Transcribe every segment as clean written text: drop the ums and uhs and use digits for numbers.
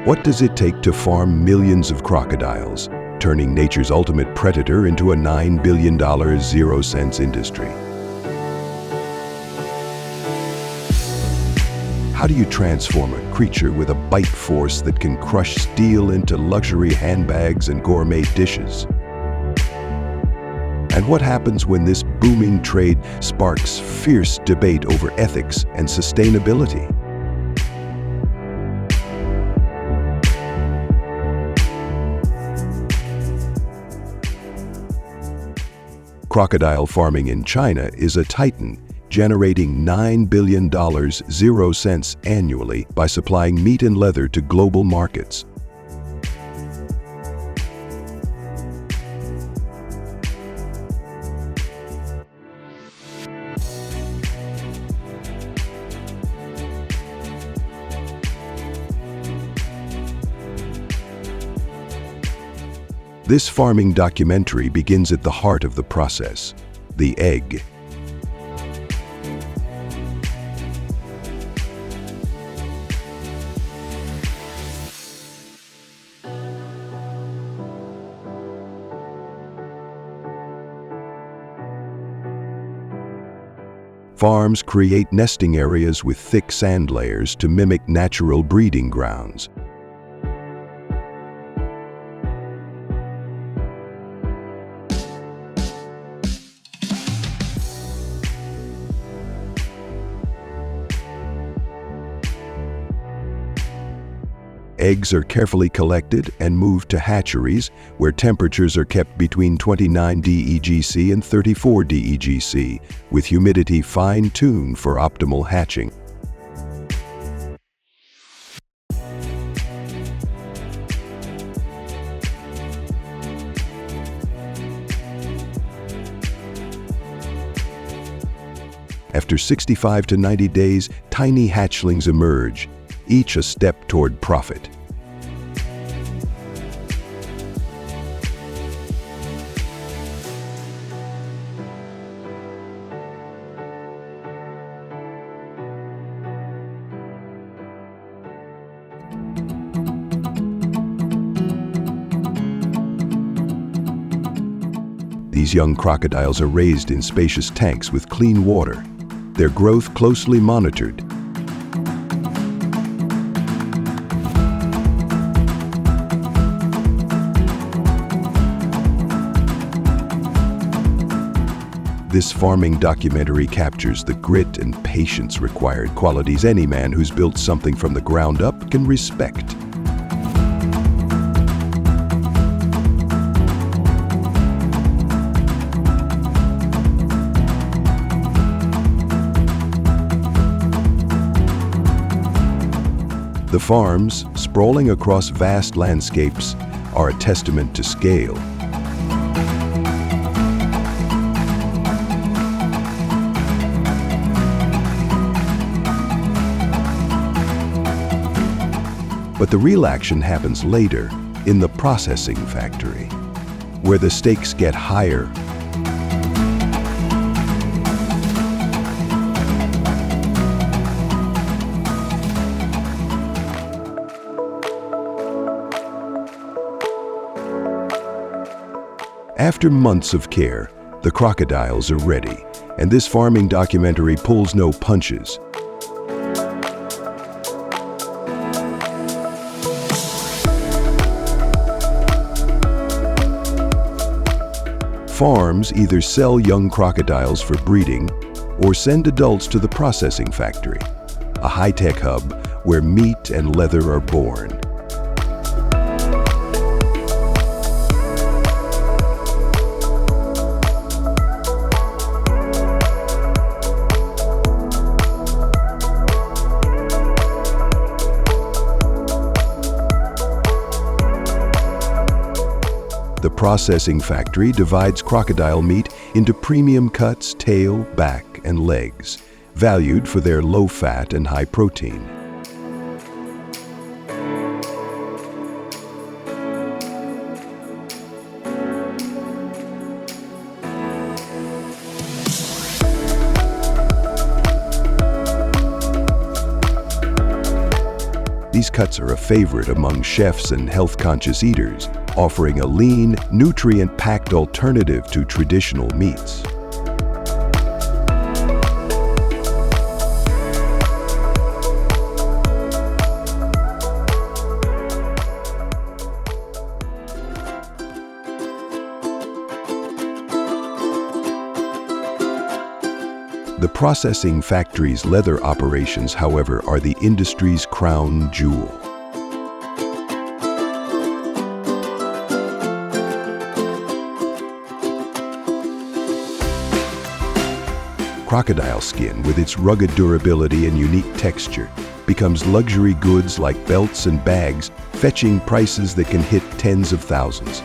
What does it take to farm millions of crocodiles, turning nature's ultimate predator into a $9 billion zero-cents industry? How do you transform a creature with a bite force that can crush steel into luxury handbags and gourmet dishes? And what happens when this booming trade sparks fierce debate over ethics and sustainability? Crocodile farming in China is a titan, generating $9 billion zero cents annually by supplying meat and leather to global markets. This farming documentary begins at the heart of the process, the egg. Farms create nesting areas with thick sand layers to mimic natural breeding grounds. Eggs are carefully collected and moved to hatcheries, where temperatures are kept between 29 DEGC and 34 DEGC, with humidity fine-tuned for optimal hatching. After 65 to 90 days, tiny hatchlings emerge, each a step toward profit. These young crocodiles are raised in spacious tanks with clean water, their growth closely monitored. This farming documentary captures the grit and patience required, qualities any man who's built something from the ground up can respect. The farms, sprawling across vast landscapes, are a testament to scale. But the real action happens later, in the processing factory, where the stakes get higher. After months of care, the crocodiles are ready, and this farming documentary pulls no punches. Farms either sell young crocodiles for breeding or send adults to the processing factory, a high-tech hub where meat and leather are born. The processing factory divides crocodile meat into premium cuts, tail, back, and legs, valued for their low fat and high protein. These cuts are a favorite among chefs and health-conscious eaters, offering a lean, nutrient-packed alternative to traditional meats. The processing factory's leather operations, however, are the industry's crown jewel. Crocodile skin, with its rugged durability and unique texture, becomes luxury goods like belts and bags, fetching prices that can hit tens of thousands.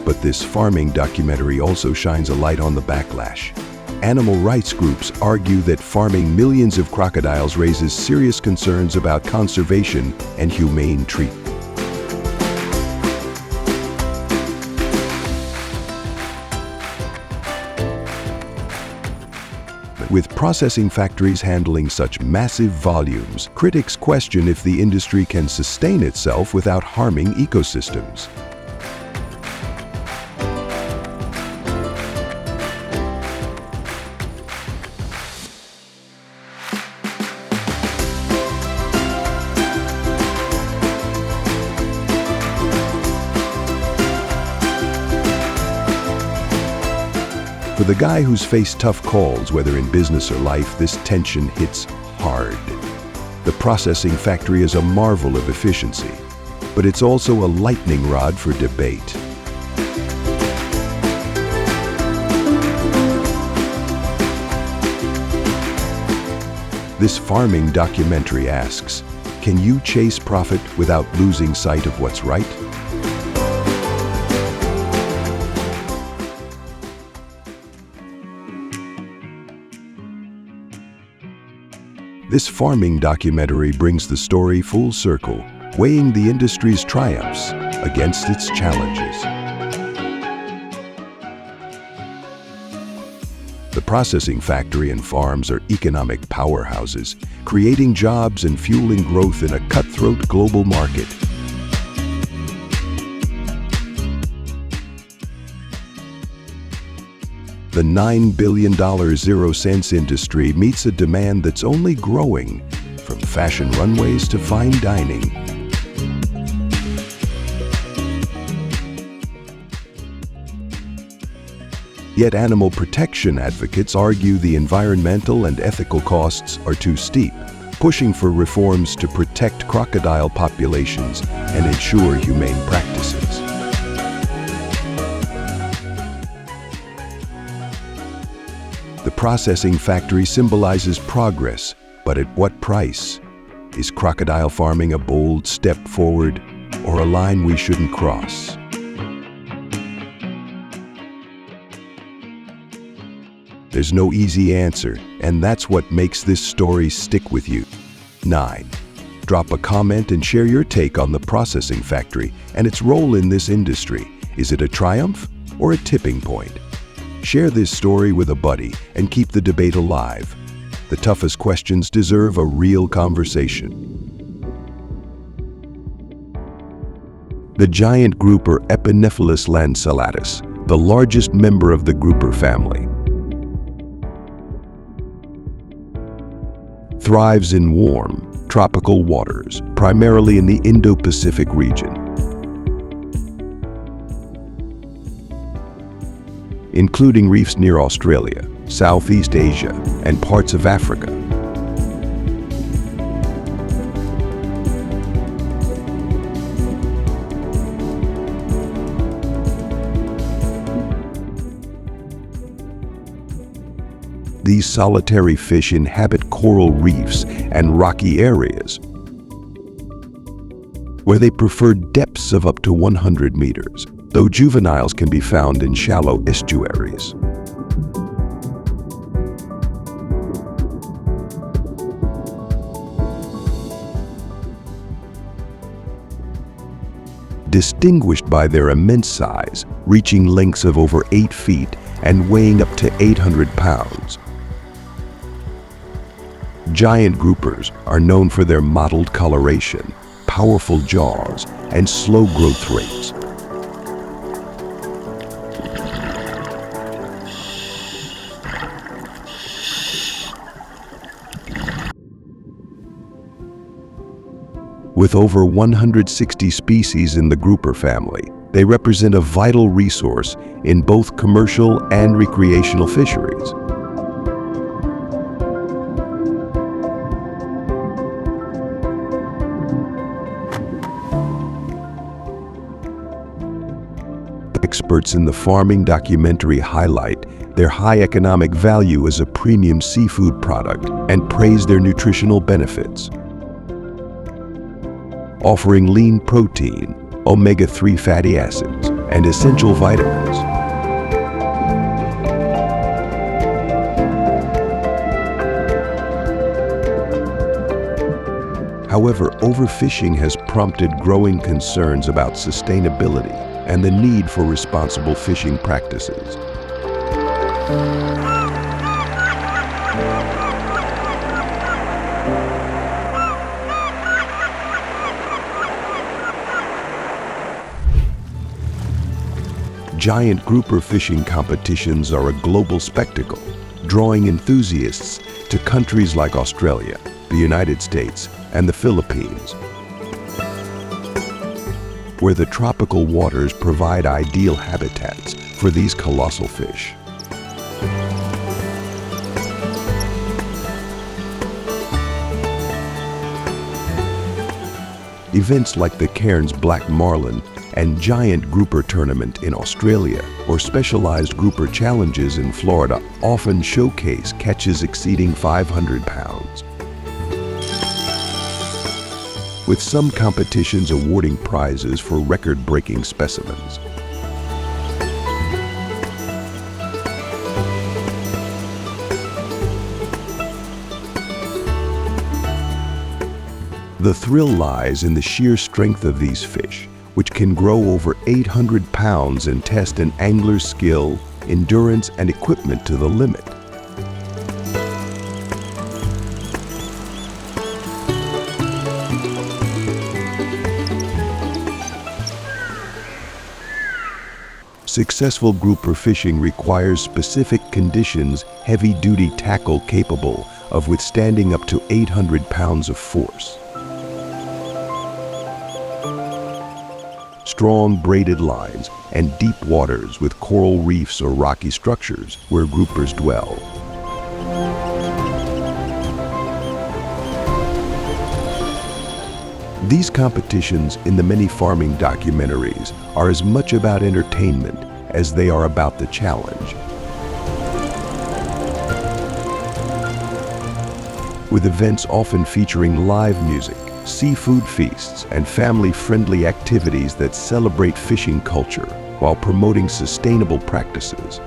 But this farming documentary also shines a light on the backlash. Animal rights groups argue that farming millions of crocodiles raises serious concerns about conservation and humane treatment. With processing factories handling such massive volumes, critics question if the industry can sustain itself without harming ecosystems. For the guy who's faced tough calls, whether in business or life, this tension hits hard. The processing factory is a marvel of efficiency, but it's also a lightning rod for debate. This farming documentary asks, can you chase profit without losing sight of what's right? This farming documentary brings the story full circle, weighing the industry's triumphs against its challenges. The processing factory and farms are economic powerhouses, creating jobs and fueling growth in a cutthroat global market. The $9 billion zero-cents industry meets a demand that's only growing, from fashion runways to fine dining. Yet animal protection advocates argue the environmental and ethical costs are too steep, pushing for reforms to protect crocodile populations and ensure humane practices. The processing factory symbolizes progress, but at what price? Is crocodile farming a bold step forward or a line we shouldn't cross? There's no easy answer, and that's what makes this story stick with you. 9. Drop a comment and share your take on the processing factory and its role in this industry. Is it a triumph or a tipping point? Share this story with a buddy and keep the debate alive. The toughest questions deserve a real conversation. The giant grouper Epinephelus lancellatus, the largest member of the grouper family, thrives in warm, tropical waters, primarily in the Indo-Pacific region, including reefs near Australia, Southeast Asia, and parts of Africa. These solitary fish inhabit coral reefs and rocky areas, where they prefer depths of up to 100 meters, though juveniles can be found in shallow estuaries. distinguished by their immense size, reaching lengths of over 8 feet and weighing up to 800 pounds. Giant groupers are known for their mottled coloration, powerful jaws, and slow growth rates. With over 160 species in the grouper family, they represent a vital resource in both commercial and recreational fisheries. Experts in the farming documentary highlight their high economic value as a premium seafood product and praise their nutritional benefits, offering lean protein, omega-3 fatty acids, and essential vitamins. However, overfishing has prompted growing concerns about sustainability and the need for responsible fishing practices. Giant grouper fishing competitions are a global spectacle, drawing enthusiasts to countries like Australia, the United States, and the Philippines, where the tropical waters provide ideal habitats for these colossal fish. Events like the Cairns Black Marlin and Giant Grouper Tournament in Australia or specialized grouper challenges in Florida often showcase catches exceeding 500 pounds, with some competitions awarding prizes for record-breaking specimens. The thrill lies in the sheer strength of these fish, which can grow over 800 pounds and test an angler's skill, endurance, and equipment to the limit. Successful grouper fishing requires specific conditions, heavy-duty tackle capable of withstanding up to 800 pounds of force, strong braided lines, and deep waters with coral reefs or rocky structures where groupers dwell. These competitions in the many farming documentaries are as much about entertainment as they are about the challenge. With events often featuring live music, seafood feasts, and family-friendly activities that celebrate fishing culture while promoting sustainable practices.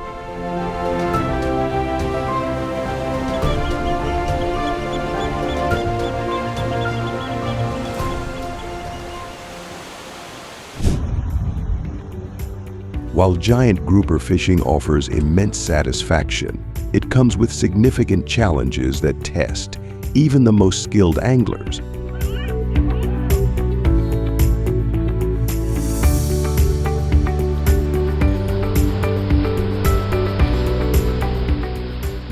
While giant grouper fishing offers immense satisfaction, it comes with significant challenges that test even the most skilled anglers.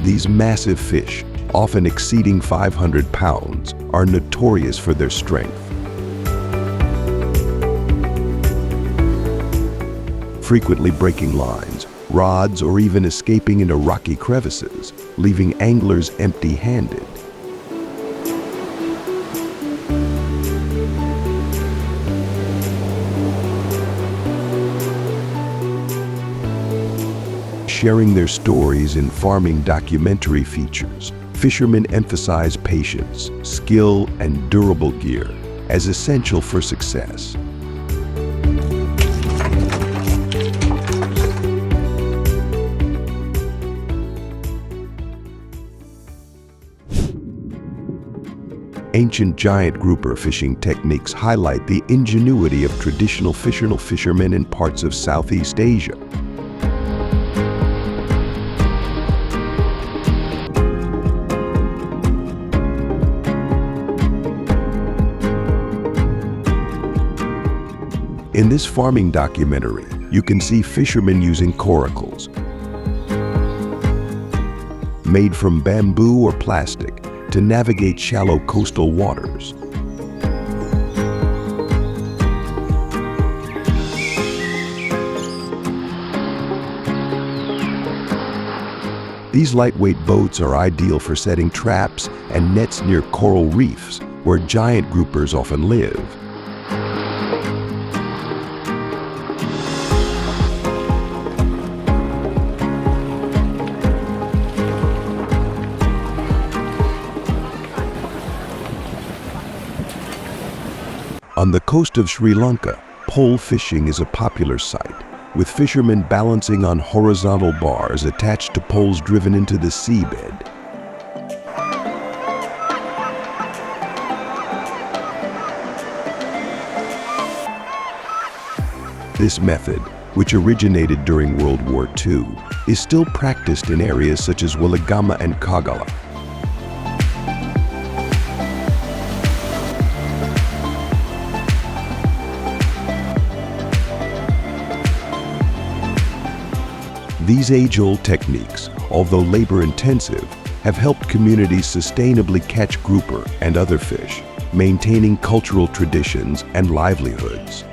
These massive fish, often exceeding 500 pounds, are notorious for their strength. Frequently breaking lines, rods, or even escaping into rocky crevices, leaving anglers empty-handed. Sharing their stories in farming documentary features, fishermen emphasize patience, skill, and durable gear as essential for success. Ancient giant grouper fishing techniques highlight the ingenuity of traditional fishermen in parts of Southeast Asia. In this farming documentary, you can see fishermen using coracles, made from bamboo or plastic, to navigate shallow coastal waters. These lightweight boats are ideal for setting traps and nets near coral reefs, where giant groupers often live. On the coast of Sri Lanka, pole fishing is a popular sight, with fishermen balancing on horizontal bars attached to poles driven into the seabed. This method, which originated during World War II, is still practiced in areas such as Weligama and Kagala. These age-old techniques, although labor-intensive, have helped communities sustainably catch grouper and other fish, maintaining cultural traditions and livelihoods.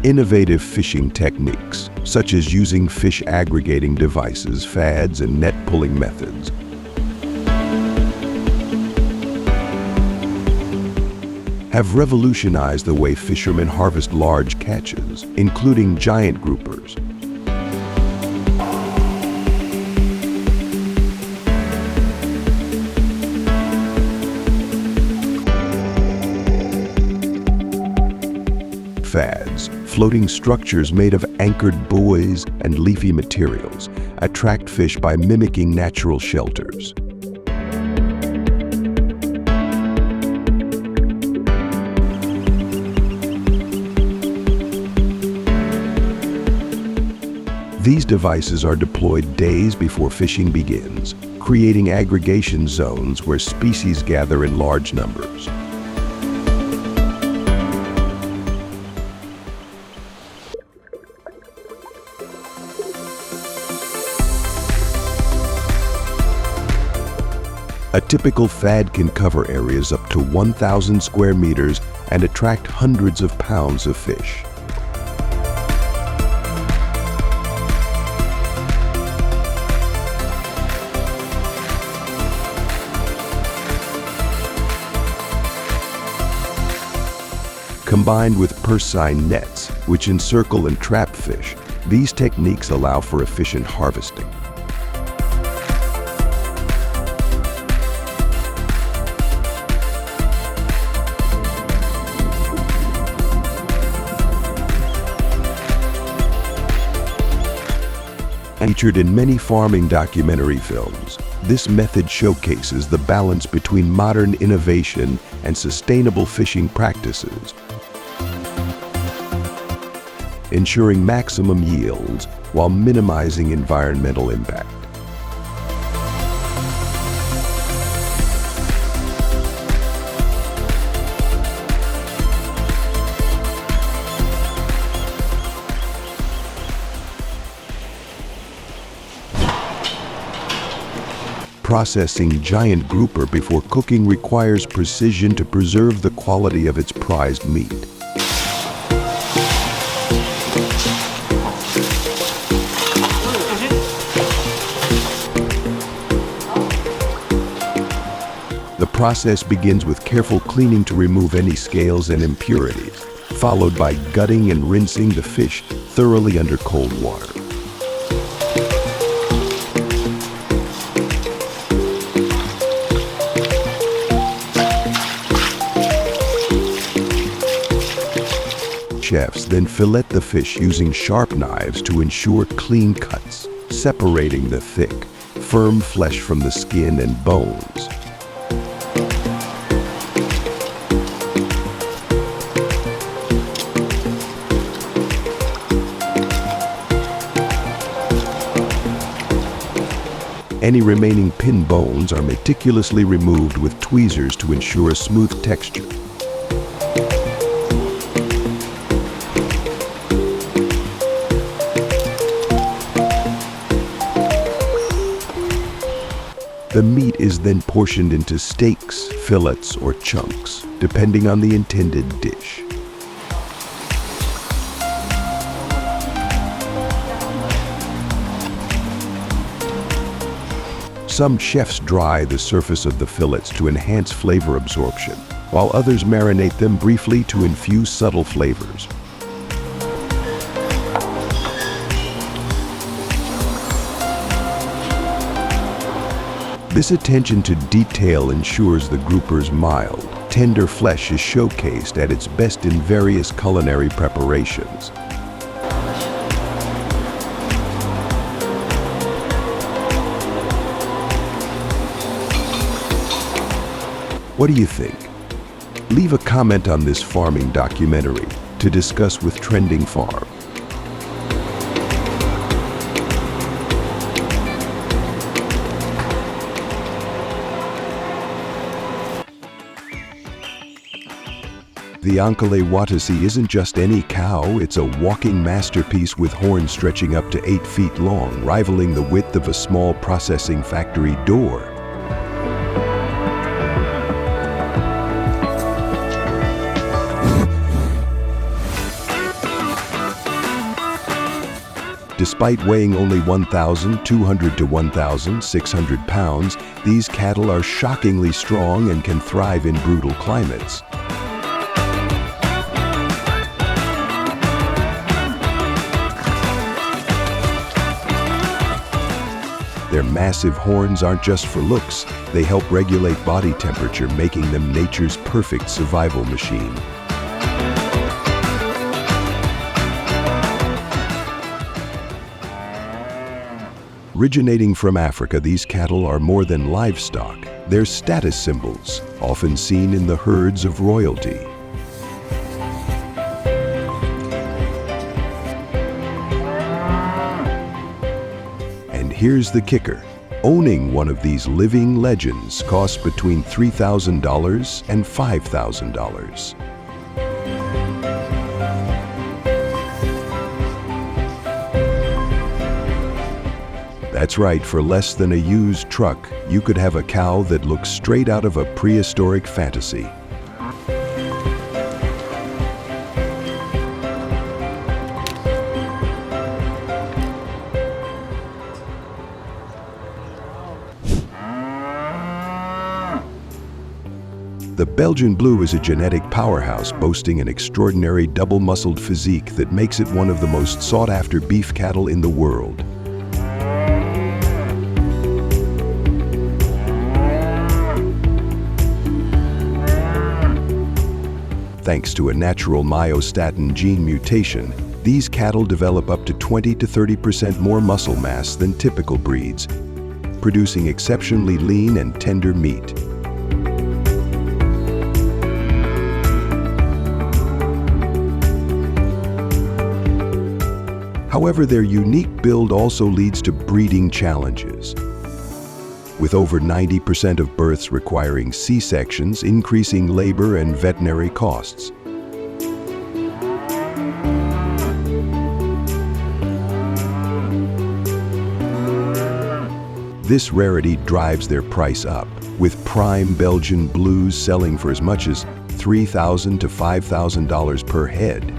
Innovative fishing techniques, such as using fish aggregating devices, fads, and net pulling methods, have revolutionized the way fishermen harvest large catches, including giant groupers. Fads, floating structures made of anchored buoys and leafy materials, attract fish by mimicking natural shelters. These devices are deployed days before fishing begins, creating aggregation zones where species gather in large numbers. A typical fad can cover areas up to 1,000 square meters and attract hundreds of pounds of fish. Combined with purse-seine nets, which encircle and trap fish, these techniques allow for efficient harvesting. Featured in many farming documentary films, this method showcases the balance between modern innovation and sustainable fishing practices, ensuring maximum yields while minimizing environmental impact. Processing giant grouper before cooking requires precision to preserve the quality of its prized meat. The process begins with careful cleaning to remove any scales and impurities, followed by gutting and rinsing the fish thoroughly under cold water. chefs then fillet the fish using sharp knives to ensure clean cuts, separating the thick, firm flesh from the skin and bones. Any remaining pin bones are meticulously removed with tweezers to ensure a smooth texture. The meat is then portioned into steaks, fillets, or chunks, depending on the intended dish. Some chefs dry the surface of the fillets to enhance flavor absorption, while others marinate them briefly to infuse subtle flavors. This attention to detail ensures the grouper's mild, tender flesh is showcased at its best in various culinary preparations. What do you think? Leave a comment on this farming documentary to discuss with Trending Farm. The Ankole Watasi isn't just any cow, it's a walking masterpiece with horns stretching up to 8 feet long, rivaling the width of a small processing factory door. Despite weighing only 1,200 to 1,600 pounds, these cattle are shockingly strong and can thrive in brutal climates. Their massive horns aren't just for looks, they help regulate body temperature, making them nature's perfect survival machine. Originating from Africa, these cattle are more than livestock. They're status symbols, often seen in the herds of royalty. And here's the kicker. Owning one of these living legends costs between $3,000 and $5,000. That's right, for less than a used truck, you could have a cow that looks straight out of a prehistoric fantasy. The Belgian Blue is a genetic powerhouse boasting an extraordinary double-muscled physique that makes it one of the most sought-after beef cattle in the world. Thanks to a natural myostatin gene mutation, these cattle develop up to 20 to 30% more muscle mass than typical breeds, producing exceptionally lean and tender meat. However, their unique build also leads to breeding challenges, with over 90% of births requiring C-sections, increasing labor and veterinary costs. This rarity drives their price up, with prime Belgian Blues selling for as much as $3,000 to $5,000 per head.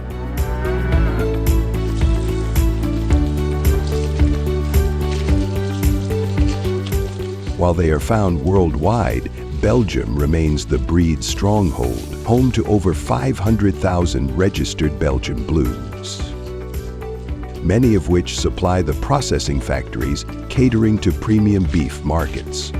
While they are found worldwide, Belgium remains the breed's stronghold, home to over 500,000 registered Belgian Blues, many of which supply the processing factories catering to premium beef markets.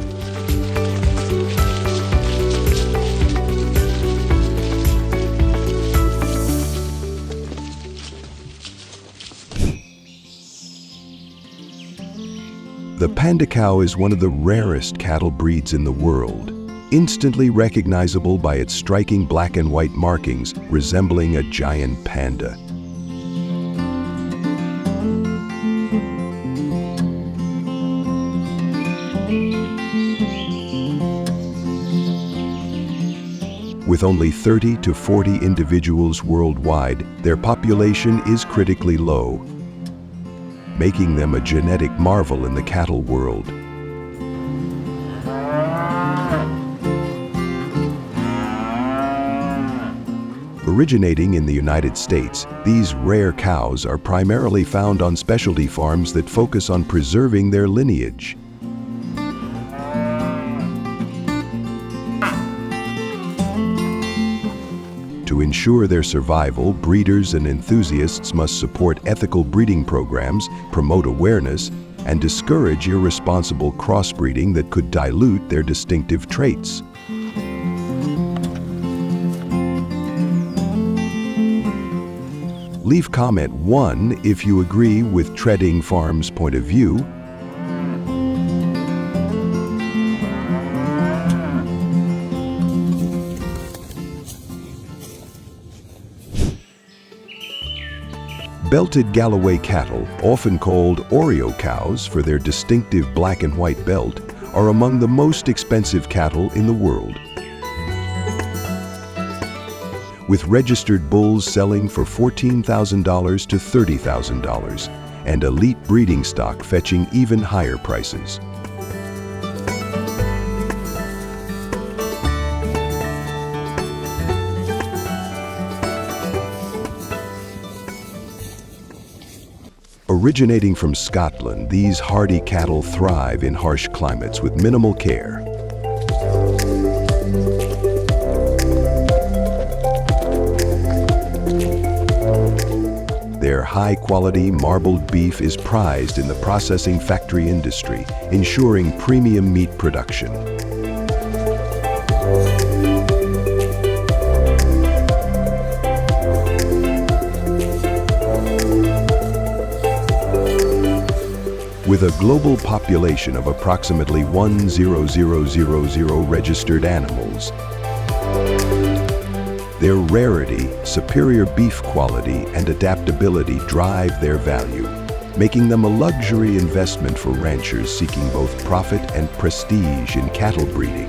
The panda cow is one of the rarest cattle breeds in the world, instantly recognizable by its striking black and white markings resembling a giant panda. With only 30 to 40 individuals worldwide, their population is critically low, making them a genetic marvel in the cattle world. Originating in the United States, these rare cows are primarily found on specialty farms that focus on preserving their lineage. To ensure their survival, breeders and enthusiasts must support ethical breeding programs, promote awareness, and discourage irresponsible crossbreeding that could dilute their distinctive traits. Leave comment 1 if you agree with Trending Farm's point of view. Belted Galloway cattle, often called Oreo cows for their distinctive black and white belt, are among the most expensive cattle in the world. With registered bulls selling for $14,000 to $30,000, and elite breeding stock fetching even higher prices. Originating from Scotland, these hardy cattle thrive in harsh climates with minimal care. Their high-quality marbled beef is prized in the processing factory industry, ensuring premium meat production. With a global population of approximately 1,000,000 registered animals, their rarity, superior beef quality, and adaptability drive their value, making them a luxury investment for ranchers seeking both profit and prestige in cattle breeding.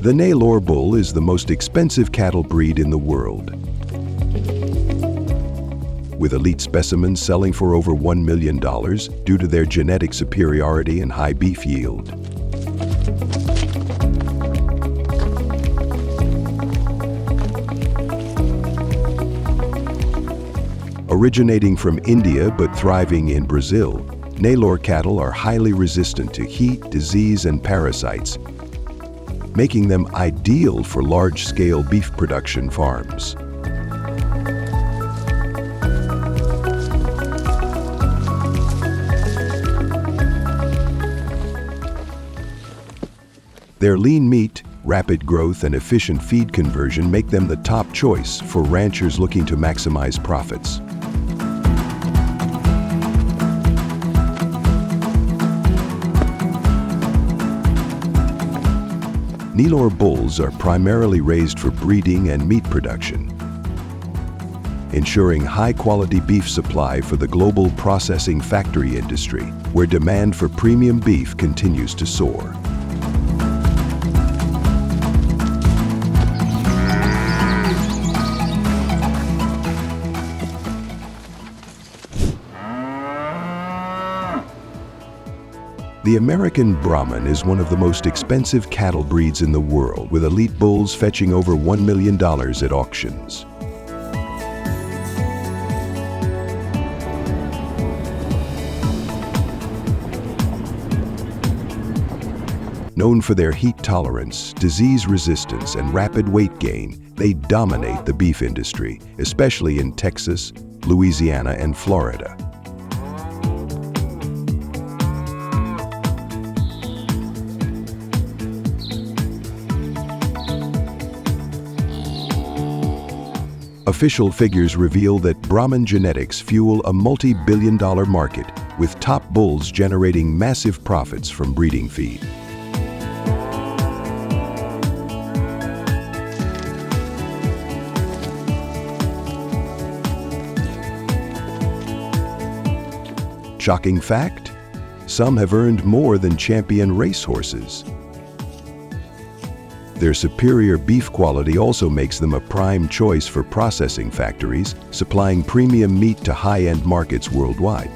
The Nelore bull is the most expensive cattle breed in the world, with elite specimens selling for over $1 million due to their genetic superiority and high beef yield. Originating from India but thriving in Brazil, Nelore cattle are highly resistant to heat, disease, and parasites, making them ideal for large-scale beef production farms. Their lean meat, rapid growth, and efficient feed conversion make them the top choice for ranchers looking to maximize profits. Nelore bulls are primarily raised for breeding and meat production, ensuring high-quality beef supply for the global processing factory industry, where demand for premium beef continues to soar. The American Brahman is one of the most expensive cattle breeds in the world, with elite bulls fetching over $1 million at auctions. Known for their heat tolerance, disease resistance, and rapid weight gain, they dominate the beef industry, especially in Texas, Louisiana, and Florida. Official figures reveal that Brahman genetics fuel a multi-billion-dollar market, with top bulls generating massive profits from breeding feed. Shocking fact? Some have earned more than champion racehorses. Their superior beef quality also makes them a prime choice for processing factories, supplying premium meat to high-end markets worldwide.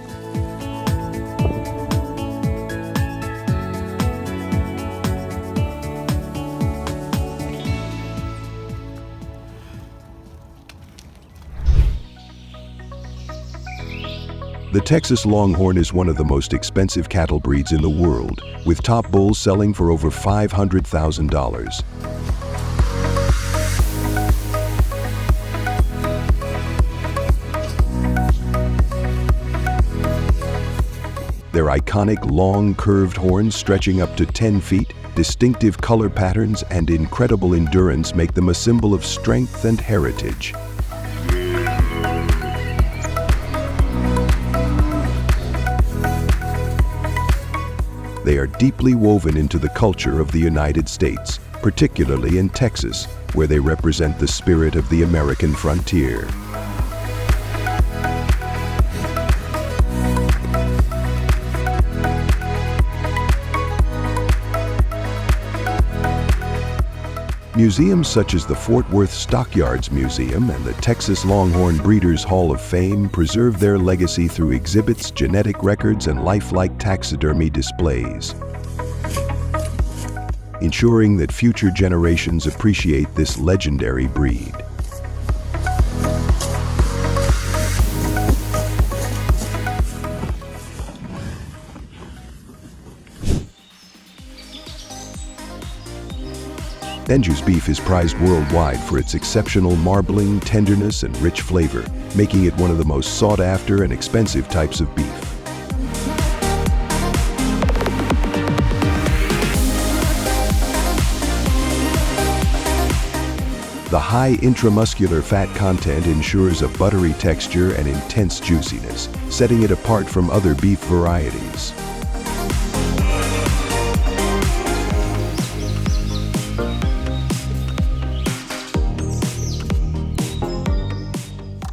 The Texas Longhorn is one of the most expensive cattle breeds in the world, with top bulls selling for over $500,000. Their iconic long curved horns stretching up to 10 feet, distinctive color patterns, and incredible endurance make them a symbol of strength and heritage. They are deeply woven into the culture of the United States, particularly in Texas, where they represent the spirit of the American frontier. Museums such as the Fort Worth Stockyards Museum and the Texas Longhorn Breeders' Hall of Fame preserve their legacy through exhibits, genetic records, and lifelike taxidermy displays, ensuring that future generations appreciate this legendary breed. Angus beef is prized worldwide for its exceptional marbling, tenderness, and rich flavor, making it one of the most sought-after and expensive types of beef. The high intramuscular fat content ensures a buttery texture and intense juiciness, setting it apart from other beef varieties.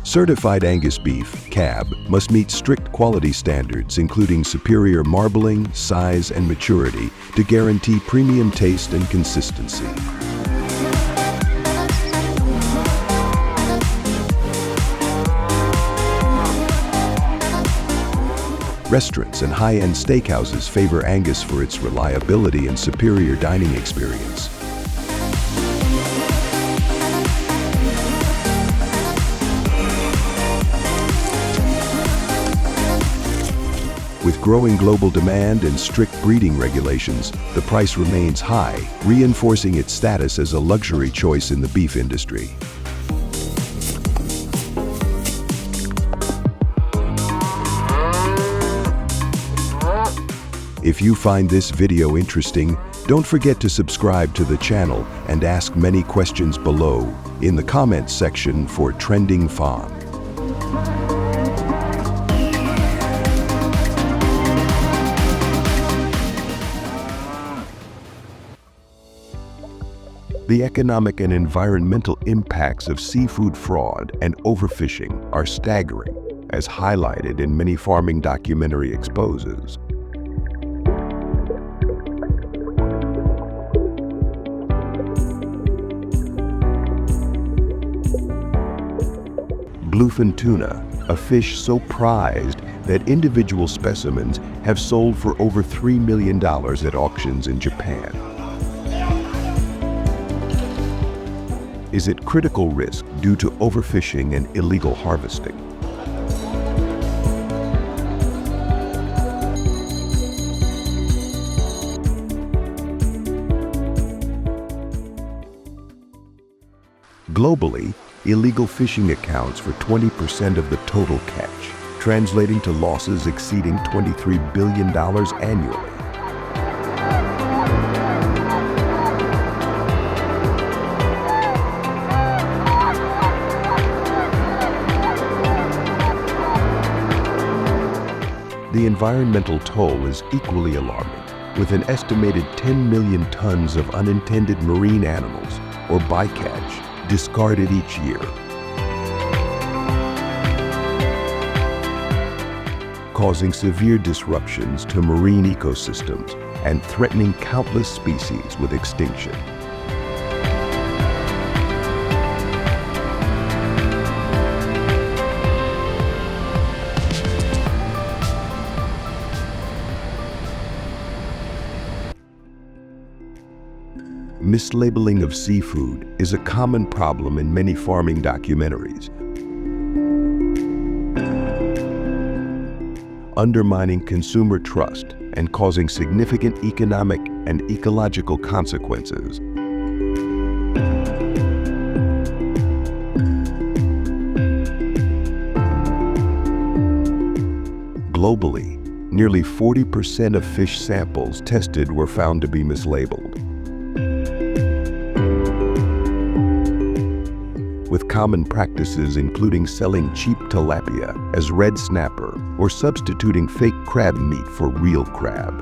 Certified Angus beef, CAB, must meet strict quality standards including superior marbling, size, and maturity to guarantee premium taste and consistency. Restaurants and high-end steakhouses favor Angus for its reliability and superior dining experience. With growing global demand and strict breeding regulations, the price remains high, reinforcing its status as a luxury choice in the beef industry. If you find this video interesting, don't forget to subscribe to the channel and ask many questions below in the comments section for Trending Farm. The economic and environmental impacts of seafood fraud and overfishing are staggering, as highlighted in many farming documentary exposes. Bluefin tuna, a fish so prized that individual specimens have sold for over $3 million at auctions in Japan, is at critical risk due to overfishing and illegal harvesting. Globally, illegal fishing accounts for 20% of the total catch, translating to losses exceeding $23 billion annually. The environmental toll is equally alarming, with an estimated 10 million tons of unintended marine animals, or bycatch, discarded each year. Causing severe disruptions to marine ecosystems and threatening countless species with extinction. Mislabeling of seafood is a common problem in many farming documentaries, undermining consumer trust and causing significant economic and ecological consequences. Globally, nearly 40% of fish samples tested were found to be mislabeled, with common practices including selling cheap tilapia as red snapper or substituting fake crab meat for real crab.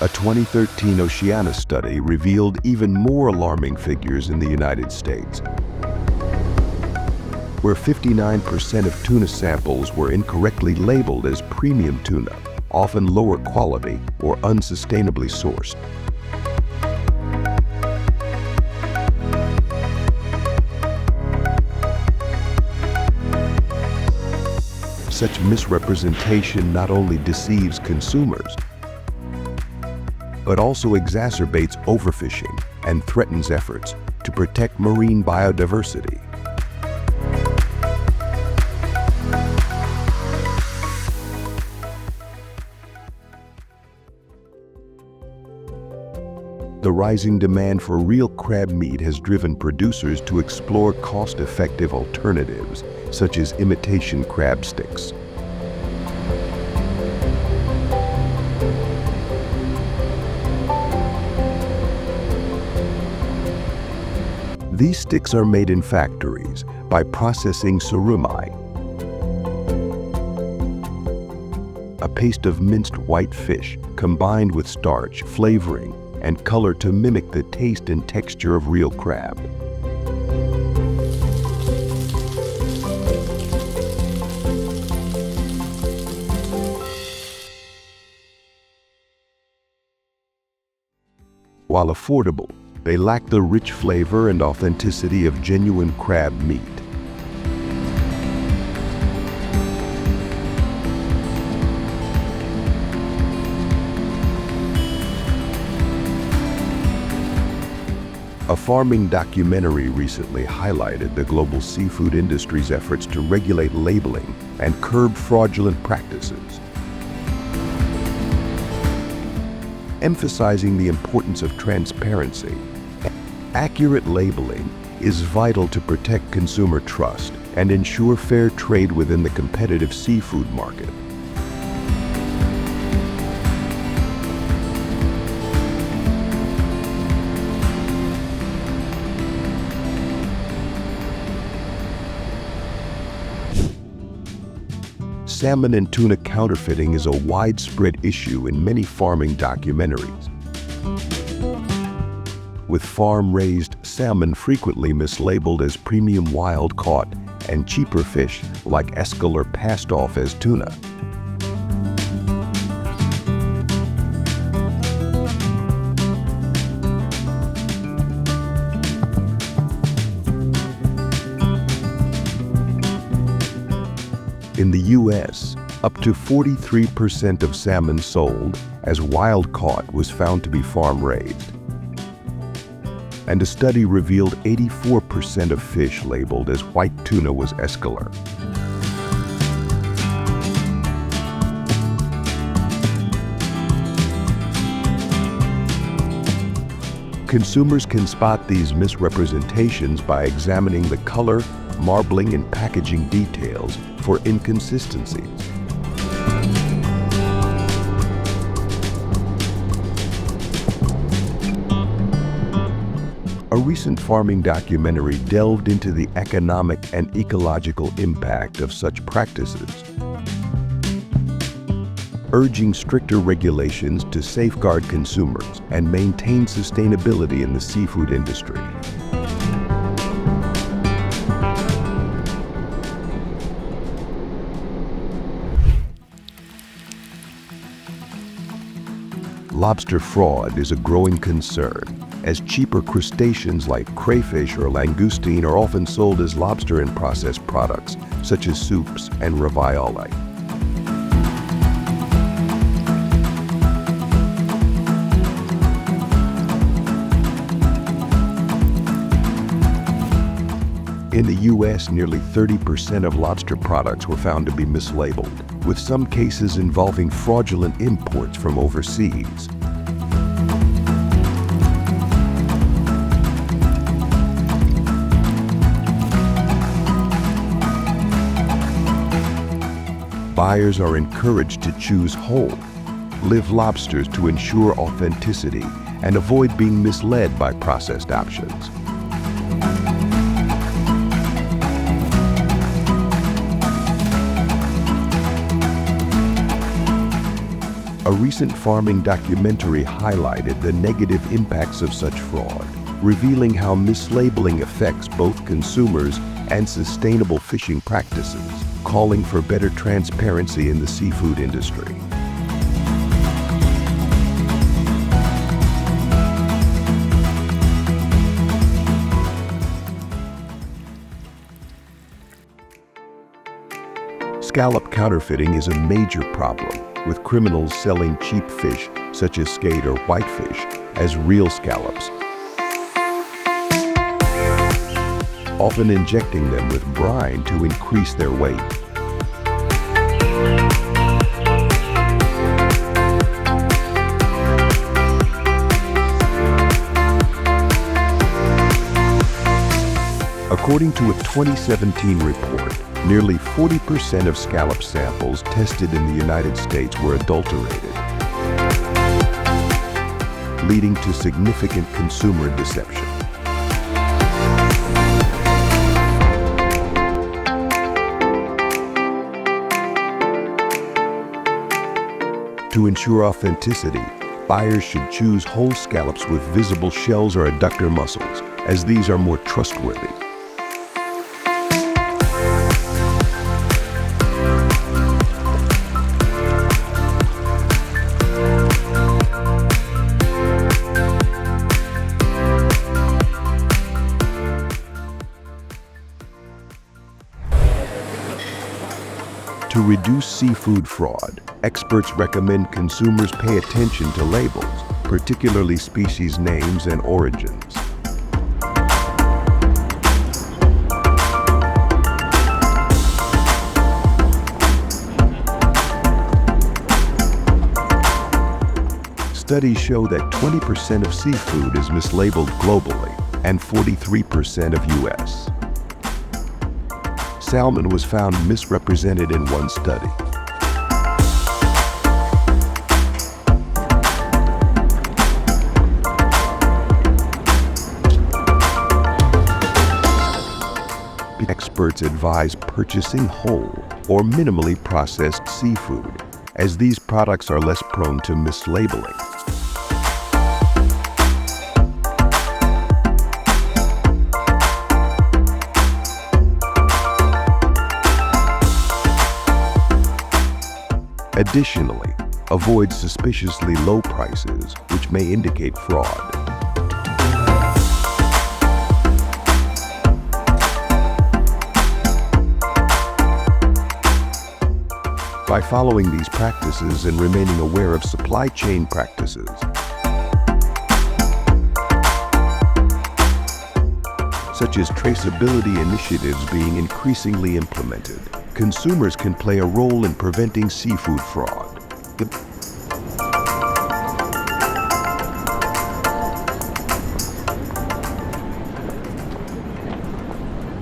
A 2013 Oceana study revealed even more alarming figures in the United States, where 59% of tuna samples were incorrectly labeled as premium tuna, often lower quality or unsustainably sourced. Such misrepresentation not only deceives consumers, but also exacerbates overfishing and threatens efforts to protect marine biodiversity. The rising demand for real crab meat has driven producers to explore cost-effective alternatives, such as imitation crab sticks. These sticks are made in factories by processing surumai, a paste of minced white fish combined with starch, flavoring, and color to mimic the taste and texture of real crab. While affordable, they lack the rich flavor and authenticity of genuine crab meat. A farming documentary recently highlighted the global seafood industry's efforts to regulate labeling and curb fraudulent practices, emphasizing the importance of transparency. Accurate labeling is vital to protect consumer trust and ensure fair trade within the competitive seafood market. Salmon and tuna counterfeiting is a widespread issue in many farming documentaries, with farm-raised salmon frequently mislabeled as premium wild-caught and cheaper fish like escalor passed off as tuna. In the U.S., up to 43% of salmon sold as wild-caught was found to be farm-raised. And a study revealed 84% of fish labeled as white tuna was escalor. Consumers can spot these misrepresentations by examining the color, marbling, and packaging details for inconsistencies. A recent farming documentary delved into the economic and ecological impact of such practices, urging stricter regulations to safeguard consumers and maintain sustainability in the seafood industry. Lobster fraud is a growing concern, as cheaper crustaceans like crayfish or langoustine are often sold as lobster in processed products, such as soups and ravioli. In the U.S., nearly 30% of lobster products were found to be mislabeled, with some cases involving fraudulent imports from overseas. Buyers are encouraged to choose whole, live lobsters to ensure authenticity and avoid being misled by processed options. A recent farming documentary highlighted the negative impacts of such fraud, revealing how mislabeling affects both consumers and sustainable fishing practices, calling for better transparency in the seafood industry. Scallop counterfeiting is a major problem, with criminals selling cheap fish, such as skate or whitefish, as real scallops, often injecting them with brine to increase their weight. According to a 2017 report, nearly 40% of scallop samples tested in the United States were adulterated, leading to significant consumer deception. To ensure authenticity, buyers should choose whole scallops with visible shells or adductor muscles, as these are more trustworthy. To reduce seafood fraud, experts recommend consumers pay attention to labels, particularly species names and origins. Studies show that 20% of seafood is mislabeled globally and 43% of U.S. Salmon was found misrepresented in one study. Experts advise purchasing whole or minimally processed seafood, as these products are less prone to mislabeling. Additionally, avoid suspiciously low prices, which may indicate fraud. By following these practices and remaining aware of supply chain practices, such as traceability initiatives being increasingly implemented, consumers can play a role in preventing seafood fraud.